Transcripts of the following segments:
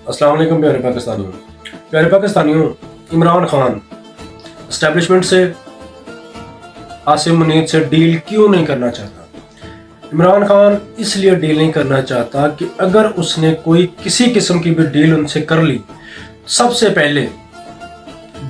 अस्सलाम वालेकुम प्यारे पाकिस्तानियों, इमरान खान एस्टेब्लिशमेंट से आसिम मुनीर से डील क्यों नहीं करना चाहता? इमरान खान इसलिए डील नहीं करना चाहता कि अगर उसने कोई किसी किस्म की भी डील उनसे कर ली, सबसे पहले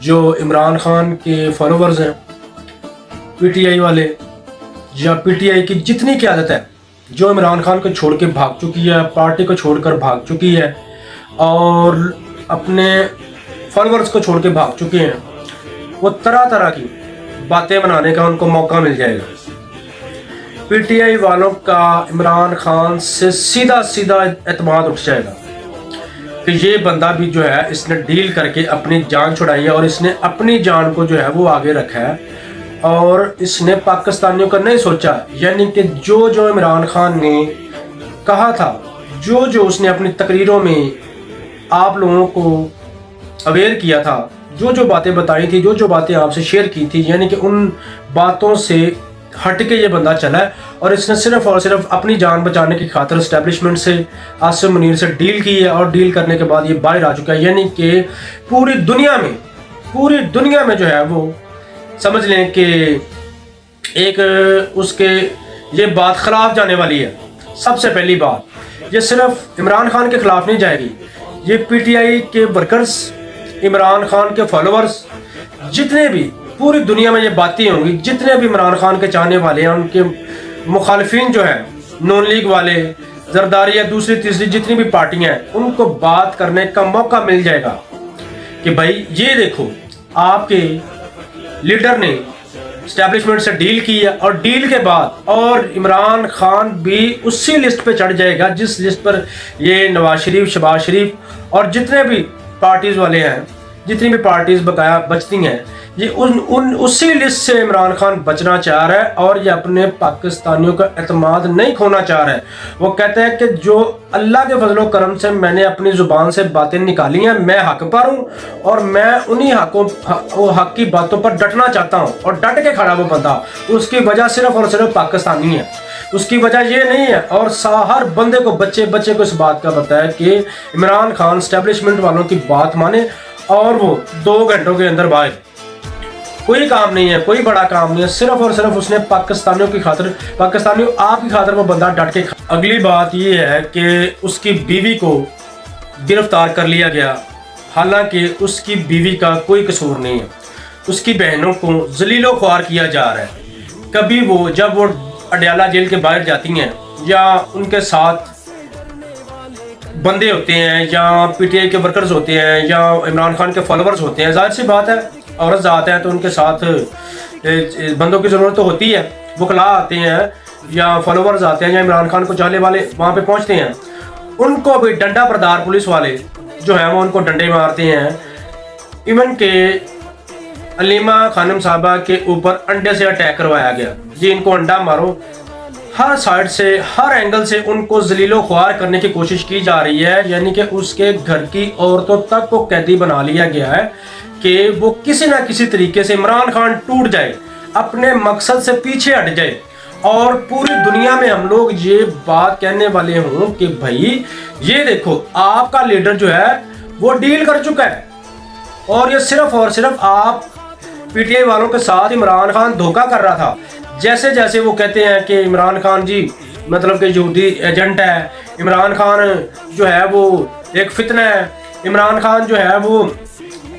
जो इमरान खान के फॉलोवर्स हैं, पीटीआई वाले या पीटीआई की जितनी क़यादत है जो इमरान खान को छोड़ के भाग चुकी है, पार्टी को छोड़कर भाग चुकी है और अपने फॉलोवर्स को छोड़ के भाग चुके हैं, वो तरह तरह की बातें बनाने का उनको मौका मिल जाएगा। पीटीआई वालों का इमरान खान से सीधा सीधा एतमाद उठ जाएगा कि ये बंदा भी जो है इसने डील करके अपनी जान छुड़ाई है और इसने अपनी जान को जो है वो आगे रखा है और इसने पाकिस्तानियों का नहीं सोचा। यानी कि जो जो इमरान खान ने कहा था, जो जो उसने अपनी तकरीरों में आप लोगों को अवेयर किया था, जो जो बातें बताई थी, जो जो बातें आपसे शेयर की थी, यानी कि उन बातों से हट के ये बंदा चला है और इसने सिर्फ और सिर्फ अपनी जान बचाने की खातिर एस्टेब्लिशमेंट से आसिम मुनीर से डील की है और डील करने के बाद ये बाहर आ चुका है। यानी कि पूरी दुनिया में जो है वो समझ लें कि एक उसके ये बात खिलाफ जाने वाली है। सबसे पहली बात, ये सिर्फ इमरान खान के खिलाफ नहीं जाएगी, ये पीटीआई के वर्कर्स, इमरान खान के फॉलोअर्स, जितने भी पूरी दुनिया में ये बातें होंगी, जितने भी इमरान खान के चाहने वाले हैं, उनके मुखालिफिन जो हैं, नून लीग वाले, जरदारी या दूसरी तीसरी जितनी भी पार्टियां हैं, उनको बात करने का मौका मिल जाएगा कि भाई ये देखो आपके लीडर ने एस्टेब्लिशमेंट से डील की है और डील के बाद और इमरान खान भी उसी लिस्ट पे चढ़ जाएगा जिस लिस्ट पर ये नवाज शरीफ, शहबाज शरीफ और जितने भी पार्टीज वाले हैं, जितनी भी पार्टीज बकाया बचती हैं, ये उसी लिस्ट से इमरान खान बचना चाह रहा है और ये अपने पाकिस्तानियों का एतमाद नहीं खोना चाह रहा है। वो कहता है कि जो अल्लाह के फजलो करम से मैंने अपनी ज़ुबान से बातें निकाली हैं, मैं हक पर हूँ और मैं उन्हीं हक की बातों पर डटना चाहता हूँ और डट के खड़ा वो बंदा, उसकी वजह सिर्फ और सिर्फ पाकिस्तानी है, उसकी वजह ये नहीं है। और हर बंदे को बच्चे को इस बात का पता है कि इमरान खान एस्टेब्लिशमेंट वालों की बात माने और वो 2 घंटों के अंदर बाहर। कोई काम नहीं है, कोई बड़ा काम नहीं है, सिर्फ और सिर्फ उसने पाकिस्तानियों की खातिर, पाकिस्तानियों आपकी खातिर वो बंदा डट के। अगली बात ये है कि उसकी बीवी को गिरफ्तार कर लिया गया, हालांकि उसकी बीवी का कोई कसूर नहीं है। उसकी बहनों को जलीलो ख्वार किया जा रहा है। कभी वो जब वो अडयाला जेल के बाहर जाती हैं या उनके साथ बंदे होते हैं या पीटीआई के वर्कर्स होते हैं या इमरान खान के फॉलोवर्स होते हैं, जाहिर सी बात है औरत जाते हैं तो उनके साथ बंदों की ज़रूरत तो होती है। वकला आते हैं या फॉलोवर्स आते हैं या इमरान खान को चाहने वाले वहाँ पे पहुँचते हैं, उनको भी डंडा बरदार पुलिस वाले जो है वो उनको डंडे मारते हैं। इवन के अलीमा खानम साहबा के ऊपर अंडे से अटैक करवाया गया, जी इनको अंडा मारो। हर साइड से, हर एंगल से उनको जलीलो ख्वार करने की कोशिश की जा रही है। यानी कि उसके घर की औरतों तक को कैदी बना लिया गया है कि वो किसी ना किसी तरीके से इमरान खान टूट जाए, अपने मकसद से पीछे हट जाए और पूरी दुनिया में हम लोग ये बात कहने वाले हों कि भाई ये देखो आपका लीडर जो है वो डील कर चुका है और ये सिर्फ और सिर्फ आप पीटीआई वालों के साथ इमरान खान धोखा कर रहा था। जैसे जैसे वो कहते हैं कि इमरान खान जी मतलब कि यहूदी एजेंट है, इमरान खान जो है वो एक फितना है, इमरान खान जो है वो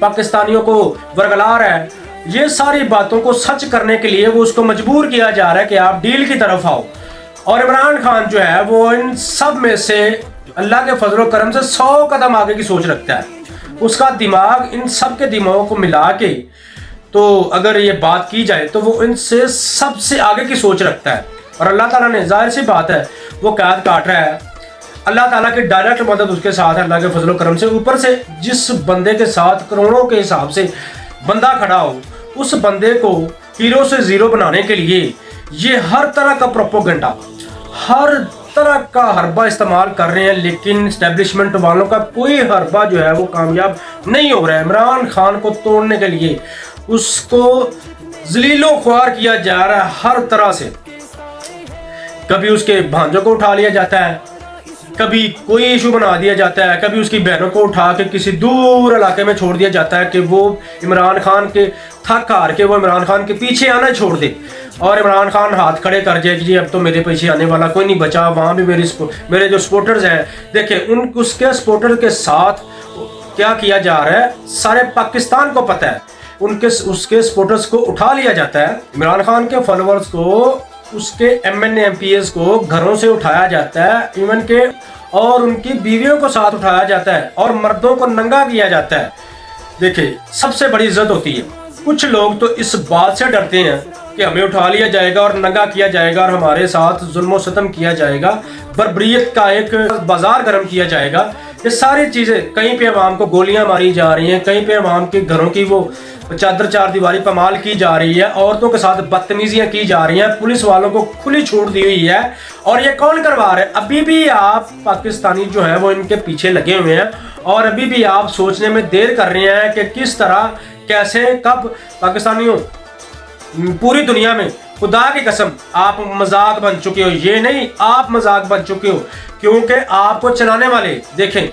पाकिस्तानियों को वरगला रहा है, ये सारी बातों को सच करने के लिए वो उसको मजबूर किया जा रहा है कि आप डील की तरफ आओ। और इमरान खान जो है वो इन सब में से अल्लाह के फजलो करम से 100 कदम आगे की सोच रखता है। उसका दिमाग इन सब के दिमागों को मिला के तो अगर ये बात की जाए तो वो इनसे सबसे आगे की सोच रखता है और अल्लाह ताला ने, जाहिर सी बात है, वो कैद काट रहा है। अल्लाह ताला की डायरेक्ट मदद उसके साथ है, अल्लाह के फजलो करम से। ऊपर से जिस बंदे के साथ करोड़ों के हिसाब से बंदा खड़ा हो, उस बंदे को हीरो से ज़ीरो बनाने के लिए ये हर तरह का प्रोपोगंडा, हर तरह का हरबा इस्तेमाल कर रहे हैं, लेकिन एस्टेब्लिशमेंट वालों का कोई हरबा जो है वो कामयाब नहीं हो रहा है। इमरान खान को तोड़ने के लिए उसको जलीलो ख्वार किया जा रहा है हर तरह से। कभी उसके भांजों को उठा लिया जाता है, کبھی کوئی ایشو بنا دیا جاتا ہے, کبھی اس کی بہنوں کو اٹھا کے کسی دور علاقے میں چھوڑ دیا جاتا ہے کہ وہ عمران خان کے تھک ہار کے وہ عمران خان کے پیچھے آنا چھوڑ دے, اور عمران خان ہاتھ کھڑے کر جائے کہ جی اب تو میرے پیچھے آنے والا کوئی نہیں بچا. وہاں بھی میرے جو سپورٹرز ہیں, دیکھیں اس کے سپورٹر کے ساتھ کیا کیا جا رہا ہے سارے پاکستان کو پتہ ہے. اس کے سپورٹرز کو اٹھا لیا جاتا ہے, عمران خان کے فالوورز کو, اس کے M N A M P As کو گھروں سے اٹھایا جاتا ہے, ایون کہ اور ان کی بیویوں کو ساتھ اٹھایا جاتا ہے, اور مردوں کو ننگا کیا جاتا ہے. دیکھیں سب سے بڑی عزت ہوتی ہے. کچھ لوگ تو اس بات سے ڈرتے ہیں کہ ہمیں اٹھا لیا جائے گا اور ننگا کیا جائے گا اور ہمارے ساتھ ظلم و ستم کیا جائے گا, بربریت کا ایک بازار گرم کیا جائے گا. یہ ساری چیزیں, کہیں پہ عوام کو گولیاں ماری جا رہی ہیں, کہیں پہ عوام کے گھروں کی وہ چادر چار دیواری پامال کی جا رہی ہے, عورتوں کے ساتھ بدتمیزیاں کی جا رہی ہیں, پولیس والوں کو کھلی چھوٹ دی ہوئی ہے. اور یہ کون کروا رہے ہیں؟ ابھی بھی آپ پاکستانی جو ہیں وہ ان کے پیچھے لگے ہوئے ہیں, اور ابھی بھی آپ سوچنے میں دیر کر رہے ہیں کہ کس طرح, کیسے, کب. پاکستانیوں پوری دنیا میں خدا کی قسم آپ مذاق بن چکے ہو. یہ نہیں, آپ مذاق بن چکے ہو, کیونکہ آپ کو چلانے والے دیکھیں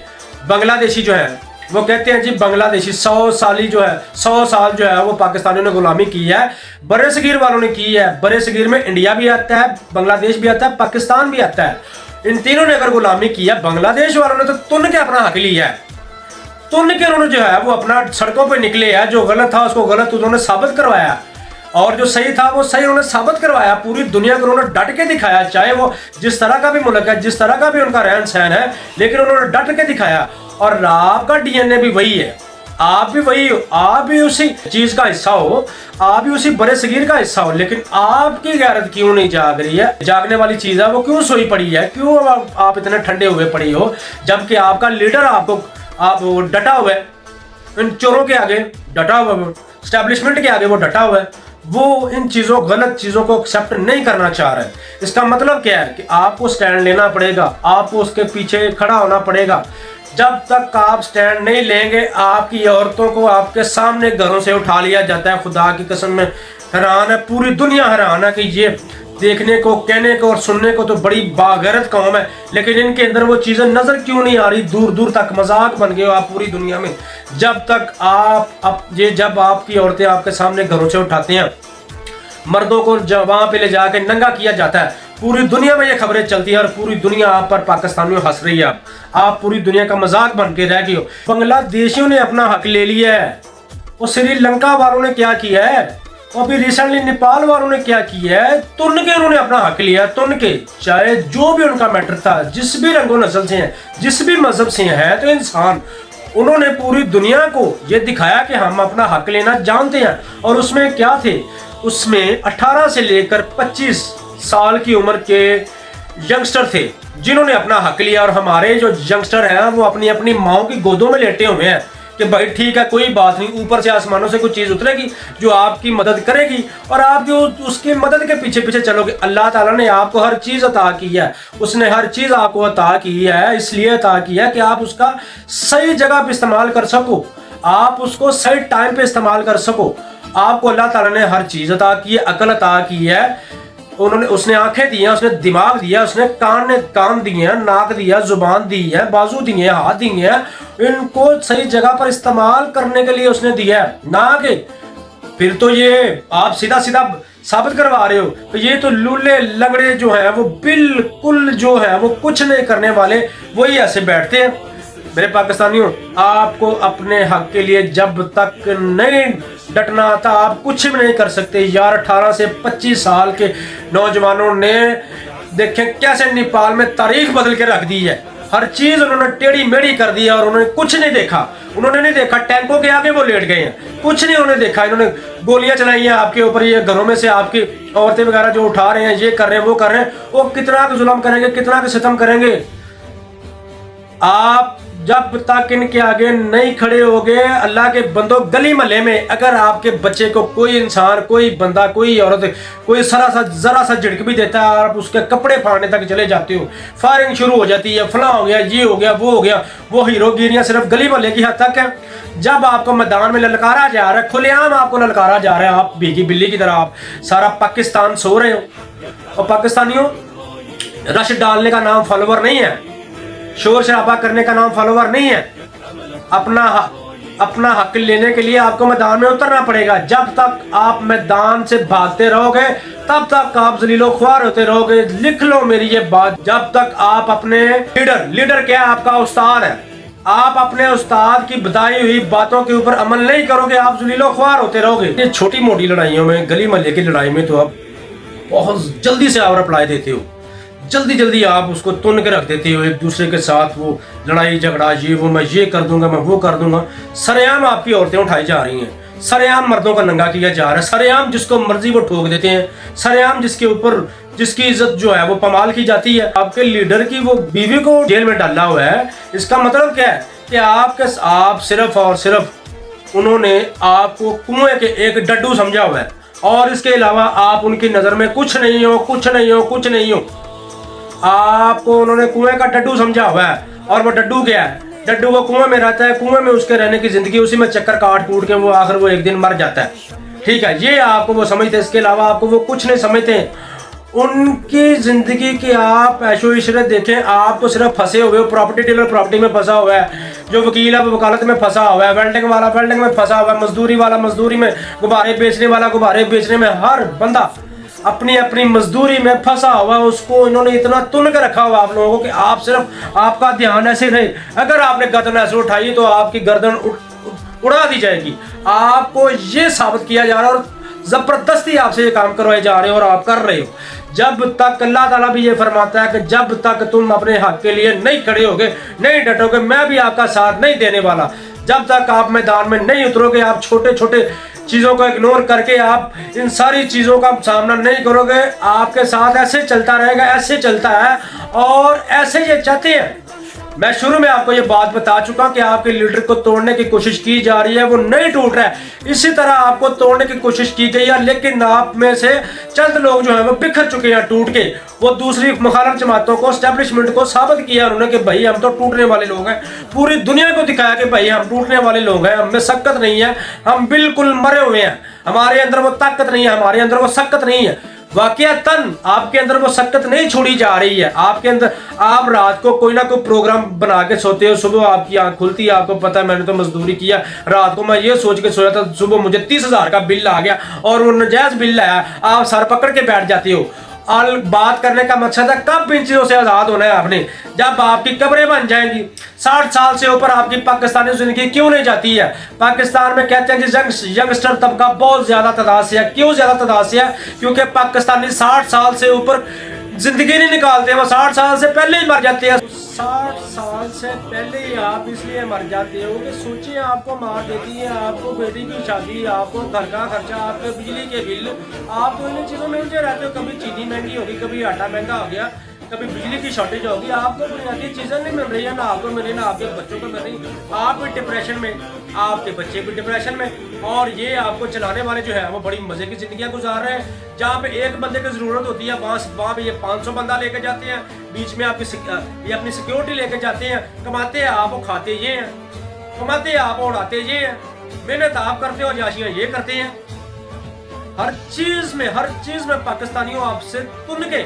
بنگلہ دیشی جو ہے وہ کہتے ہیں جی بنگلہ دیشی 100 سال جو ہے وہ پاکستانیوں نے غلامی کی ہے, برے صغیر والوں نے کی ہے. برے صغیر میں انڈیا بھی آتا ہے, بنگلہ دیش بھی آتا ہے, پاکستان بھی آتا ہے. ان تینوں نے اگر غلامی کی ہے, بنگلہ دیش والوں نے تو تن کے اپنا حق لیا ہے, تن کے انہوں نے جو ہے وہ اپنا سڑکوں پہ نکلے ہے, جو غلط تھا اس کو غلط انہوں نے ثابت کروایا, اور جو صحیح تھا وہ صحیح انہوں نے ثابت کروایا. پوری دنیا کو انہوں نے ڈٹ کے دکھایا, چاہے وہ جس طرح کا بھی ملک ہے, جس طرح کا بھی ان کا رہن سہن ہے, لیکن انہوں نے ڈٹ کے دکھایا. اور آپ کا ڈی این اے بھی وہی ہے, آپ بھی وہی ہو, آپ بھی اسی چیز کا حصہ ہو, آپ بھی اسی برے صغیر کا حصہ ہو, لیکن آپ کی غیرت کیوں نہیں جاگ رہی ہے؟ جاگنے والی چیز ہے وہ کیوں سوئی پڑی ہے, کیوں آپ اتنے ٹھنڈے ہوئے پڑی ہو, جبکہ آپ کا لیڈر آپ ڈٹا ہوا ہے, ان چوروں کے آگے ڈٹا ہوا ہے, اسٹیبلشمنٹ کے آگے وہ ڈٹا ہوا ہے. وہ ان چیزوں, غلط چیزوں کو ایکسیپٹ نہیں کرنا چاہ رہے. اس کا مطلب کیا ہے کہ آپ کو سٹینڈ لینا پڑے گا, آپ کو اس کے پیچھے کھڑا ہونا پڑے گا. جب تک آپ سٹینڈ نہیں لیں گے, آپ کی عورتوں کو آپ کے سامنے گھروں سے اٹھا لیا جاتا ہے. خدا کی قسم میں حیران ہے, پوری دنیا حیران ہے کہ یہ دیکھنے کو, کہنے کو اور سننے کو تو بڑی باغیرت قوم ہے, لیکن ان کے اندر وہ چیزیں نظر کیوں نہیں آ رہی؟ دور دور تک مذاق بن گئے ہو آپ پوری دنیا میں. جب تک جب آپ کی عورتیں آپ کے سامنے گھروں سے اٹھاتے ہیں, مردوں کو وہاں پہ لے جا کے ننگا کیا جاتا ہے, پوری دنیا میں یہ خبریں چلتی ہیں, اور پوری دنیا آپ پر پاکستانیوں ہنس رہی ہے. آپ پوری دنیا کا مذاق بن کے رہ گئے ہو. بنگلہ دیشیوں نے اپنا حق لے لیا ہے, اور سری لنکا والوں نے کیا کیا ہے, اور پھر ریسنٹلی نیپال والوں نے کیا کیا ہے. تن کے انہوں نے اپنا حق لیا, تن کے, چاہے جو بھی ان کا میٹر تھا, جس بھی رنگ و نسل سے ہیں, جس بھی مذہب سے ہیں, تو انسان. انہوں نے پوری دنیا کو یہ دکھایا کہ ہم اپنا حق لینا جانتے ہیں. اور اس میں کیا تھے, اس میں 18 سے لے کر 25 سال کی عمر کے ینگسٹر تھے جنہوں نے اپنا حق لیا. اور ہمارے جو ینگسٹر ہیں وہ اپنی اپنی ماؤں کی گودوں میں لیٹے ہوئے ہیں کہ بھائی ٹھیک ہے, کوئی بات نہیں, اوپر سے آسمانوں سے کوئی چیز اترے گی جو آپ کی مدد کرے گی, اور آپ جو اس کی مدد کے پیچھے پیچھے چلو گے. اللہ تعالیٰ نے آپ کو ہر چیز عطا کی ہے, اس نے ہر چیز آپ کو عطا کی ہے, اس لیے عطا کی ہے کہ آپ اس کا صحیح جگہ پہ استعمال کر سکو, آپ اس کو صحیح ٹائم پہ استعمال کر سکو. آپ کو اللہ تعالیٰ نے ہر چیز عطا کی ہے, عقل عطا کی ہے, اس نے آنکھیں دی ہیں, اس نے دماغ دیا, اس نے کان دیے ہیں, ناک دیا, زبان دی ہے, بازو دیے ہیں, ہاتھ دیے ہیں. ان کو صحیح جگہ پر استعمال کرنے کے لیے اس نے دیا ہے, نہ کہ پھر تو یہ آپ سیدھا ثابت کروا رہے ہو کہ یہ تو لولے لنگڑے جو ہیں وہ بالکل جو ہے وہ کچھ نہیں کرنے والے, وہی ایسے بیٹھتے ہیں. میرے پاکستانیوں, آپ کو اپنے حق کے لیے جب تک نہیں ڈٹنا آتا آپ کچھ بھی نہیں کر سکتے. یار 18 سے 25 سال کے نوجوانوں نے دیکھیں کیسے نیپال میں تاریخ بدل کے رکھ دی ہے. ہر چیز انہوں نے ٹیڑھی میڑھی کر دی اور انہوں نے کچھ نہیں دیکھا. انہوں نے نہیں دیکھا ٹینکوں کے آگے وہ لیٹ گئے ہیں, کچھ نہیں انہوں نے دیکھا. انہوں نے گولیاں چلائی ہیں آپ کے اوپر, یہ گھروں میں سے آپ کی عورتیں وغیرہ جو اٹھا رہے ہیں, یہ کر رہے ہیں, وہ کر رہے ہیں. وہ کتنا ظلم کریں گے, کتنا ستم کریں گے. آپ جب تک ان کے آگے نہیں کھڑے ہوگے, اللہ کے بندوں, گلی محلے میں اگر آپ کے بچے کو کوئی انسان, کوئی بندہ, کوئی عورت, کوئی ذرا سا جھڑک بھی دیتا ہے, آپ اس کے کپڑے پھاڑنے تک چلے جاتے ہو, فائرنگ شروع ہو جاتی ہے, فلاں ہو گیا, یہ ہو گیا, وہ ہو گیا. وہ ہیرو گیریاں صرف گلی محلے کی حد تک ہے. جب آپ کو میدان میں للکارا جا رہا ہے, کھلے عام آپ کو للکارا جا رہا ہے, آپ بھیگی بلی کی طرح آپ سارا پاکستان سو رہے ہو. اور پاکستانیوں, رش ڈالنے کا نام فالوور نہیں ہے, शोर शराबा करने का नाम फॉलोवर नहीं है। अपना हक लेने के लिए आपको मैदान में उतरना पड़ेगा। जब तक आप मैदान से भागते रहोगे तब तक आप जलीलो ख्वार होते रहोगे। लिख लो मेरी ये बात, जब तक आप अपने लीडर क्या है? आपका उस्ताद है। आप अपने उस्ताद की बताई हुई बातों के ऊपर अमल नहीं करोगे, आप जलीलो ख्वार होते रहोगे। ये छोटी मोटी लड़ाइयों में, गली मोहल्ले की लड़ाई में तो आप बहुत जल्दी से आप रिप्लाई देते हो, जल्दी आप उसको तुन के रख देते हो एक दूसरे के साथ। वो लड़ाई झगड़ा, ये वो, मैं ये कर दूंगा, मैं वो कर दूंगा। सरेआम आपकी औरतें उठाई जा रही हैं, सरेआम मर्दों का नंगा किया जा रहा है, सरेआम जिसको मर्जी वो ठोक देते हैं, सरेआम जिसके ऊपर जिसकी इज्जत जो है वो पमाल की जाती है। आपके लीडर की वो बीवी को जेल में डाला हुआ है। इसका मतलब क्या है कि आप सिर्फ और सिर्फ उन्होंने आपको कुएं के एक डड्डू समझा हुआ है, और इसके अलावा आप उनकी नजर में कुछ नहीं हो। आपको उन्होंने कुएं का डड्डू समझा हुआ है, और वो डड्डू क्या है? डड्डू वो कुएं में रहता है, कुएं में उसके रहने की जिंदगी, उसी में चक्कर काट कूट के वो आखिर वो एक दिन मर जाता है। ठीक है, ये आपको वो समझते हैं, इसके अलावा आपको वो कुछ नहीं समझते। उनकी जिंदगी की आप ऐशो इशरत देखें, आप तो सिर्फ फंसे हुए हो। प्रॉपर्टी डीलर प्रॉपर्टी में फंसा हुआ है, जो वकील है वो वकालत में फंसा हुआ है, वेल्डिंग वाला वेल्डिंग में फंसा हुआ है, मजदूरी वाला मजदूरी में, गुब्बारे बेचने वाला गुब्बारे बेचने में। हर बंदा अपनी अपनी मजदूरी में फंसा हुआ है। उसको इन्होंने इतना तुन के रखा हुआ आप लोगों को कि आप सिर्फ आपका ध्यान ऐसे रहे। अगर आपने गर्दन ऐसे उठाई तो आपकी गर्दन उड़ा दी जाएगी। आपको ये साबित किया जा रहा है और जबरदस्ती आपसे ये काम करवाए जा रहे हो, और आप कर रहे हो। जब तक अल्लाह ताला भी ये फरमाता है कि जब तक तुम अपने हक के लिए नहीं खड़े होगे, नहीं डटोगे, मैं भी आपका साथ नहीं देने वाला। जब तक आप मैदान में नहीं उतरोगे, आप छोटे छोटे चीजों को इग्नोर करके आप इन सारी चीजों का सामना नहीं करोगे, आपके साथ ऐसे चलता रहेगा, ऐसे चलता है और ऐसे ये चाहते हैं। मैं शुरू में आपको ये बात बता चुका कि आपके लीडर को तोड़ने की कोशिश की जा रही है, वो नहीं टूट रहा है। इसी तरह आपको तोड़ने की कोशिश की गई है, लेकिन आप में से चंद लोग जो है वो बिखर चुके हैं टूट के। वो दूसरी मुखालिफ जमातों को, एस्टेब्लिशमेंट को साबित किया उन्होंने कि भाई हम तो टूटने वाले लोग हैं। पूरी दुनिया को दिखाया कि भाई हम टूटने वाले लोग हैं, हम में सकत नहीं है, हम बिल्कुल मरे हुए हैं, हमारे अंदर वो ताकत नहीं है, हमारे अंदर वो सकत नहीं है। वाकईतन आपके अंदर वो सकत नहीं छोड़ी जा रही है। आपके अंदर आप रात को कोई ना कोई प्रोग्राम बना के सोते हो, सुबह आपकी आंख खुलती है, आपको पता है मैंने तो मजदूरी किया, रात को मैं ये सोच के सोया था, सुबह मुझे 30,000 का बिल आ गया और वो नजायज बिल आया। आप सर पकड़ के बैठ जाते हो। और बात करने का मकसद है कब इन चीजों से आजाद होना है आपने, जब आपकी कब्रें बन जाएंगी। 60 साल से ऊपर आपकी पाकिस्तानी जिंदगी क्यों नहीं जाती है? पाकिस्तान में कहते हैं कि यंगस्टर तबका बहुत ज्यादा तादाद से है। क्यों ज्यादा तादाद से है? क्योंकि पाकिस्तानी 60 साल से ऊपर जिंदगी नहीं निकालते, वो 60 साल से पहले ही मर जाते हैं। 60 साल से पहले ही आप इसलिए मर जाते हो कि सोचिए आपको मार देती है, आपको बेटी की शादी, आपको घर का खर्चा, आपके बिजली के बिल, आप तो इन चीज़ों में उलझे रहते हो। कभी चीनी महंगी होगी, कभी आटा महंगा हो गया, कभी बिजली की शॉर्टेज होगी, आपको बुनियादी चीज़ें नहीं मिल रही है, ना आपको मिल रही, ना आपके बच्चों को मिल रही। आप भी डिप्रेशन में, आपके बच्चे भी डिप्रेशन में, और ये आपको चलाने वाले जो है वो बड़ी मजे की जिंदगियां गुजार रहे हैं। जहाँ पे एक बंदे की जरूरत होती है वहाँ पे ये 500 बंदा लेके जाते हैं, बीच में ये अपनी सिक्योरिटी लेके जाते हैं। कमाते हैं आप, वो खाते ये हैं, कमाते हैं आप, उड़ाते ये हैं, मेहनत आप करते हो, जाशियां ये करते हैं। हर चीज में पाकिस्तानियों आपसे तुन के,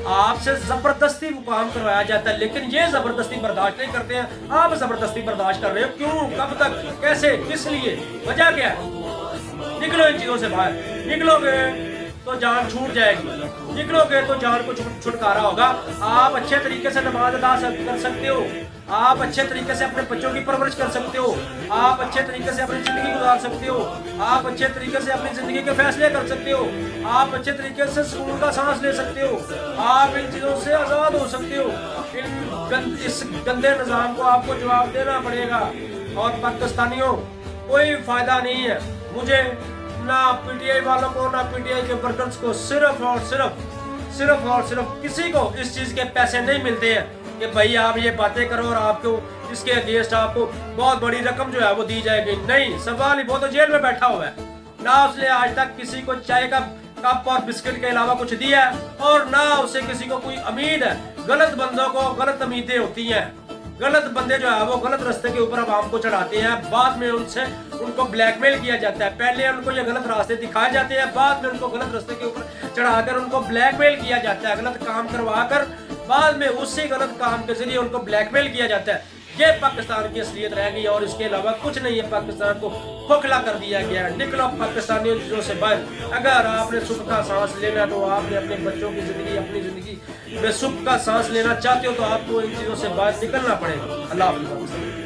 आपसे जबरदस्ती काम करवाया जाता है, लेकिन ये जबरदस्ती बर्दाश्त नहीं करते हैं। आप जबरदस्ती बर्दाश्त कर रहे हो, क्यों, कब तक, कैसे, किस लिए, वजह क्या है? निकलो इन चीजों से बाहर। निकलोगे तो जान छूट जाएगी, निकलोगे तो जान को छुटकारा होगा। आप अच्छे तरीके से नमाज अदा कर सकते हो, आप अच्छे तरीके से अपने बच्चों की परवरिश कर सकते हो, आप अच्छे तरीके से अपनी जिंदगी गुजार सकते हो, आप अच्छे तरीके से अपनी जिंदगी के फैसले कर सकते हो, आप अच्छे तरीके से सुकून का सांस ले सकते हो, आप इन चीजों से आजाद हो सकते हो। इस गंदे निजाम को आपको जवाब देना पड़ेगा। और पाकिस्तानियों, कोई फायदा नहीं है मुझे, ना पीटीआई वालों को, ना पीटीआई के वर्कर्स को, सिर्फ और सिर्फ किसी को इस चीज के पैसे नहीं मिलते हैं कि भाई आप ये बातें करो और आपको इसके अगेंस्ट आपको बहुत बड़ी रकम जो है वो दी जाएगी। नहीं, सवाल ही, वो तो जेल में बैठा हुआ है, ना उसने आज तक किसी को चाय का कप और बिस्किट के अलावा कुछ दिया है, और ना उसे किसी को कोई उम्मीद है। गलत बंदों को गलत उम्मीदें होती हैं, गलत बंदे जो है वो गलत रास्ते के ऊपर आवाम को चढ़ाते हैं, बाद में उनको ब्लैकमेल किया जाता है। पहले उनको ये गलत रास्ते दिखाए जाते हैं, बाद में उनको गलत रास्ते के ऊपर चढ़ाकर उनको ब्लैकमेल किया जाता है, गलत काम करवा कर بعد میں اسی غلط کام کے ذریعے ان کو بلیک میل کیا جاتا ہے. یہ پاکستان کی اصلیت رہ گئی اور اس کے علاوہ کچھ نہیں ہے. پاکستان کو کھوکھلا کر دیا گیا ہے. نکلو پاکستانیوں چیزوں سے باہر. اگر آپ نے سکھ کا سانس لینا تو آپ نے اپنے بچوں کی زندگی, اپنی زندگی میں سکھ کا سانس لینا چاہتے ہو تو آپ کو ان چیزوں سے باہر نکلنا پڑے گا. اللہ حافظ.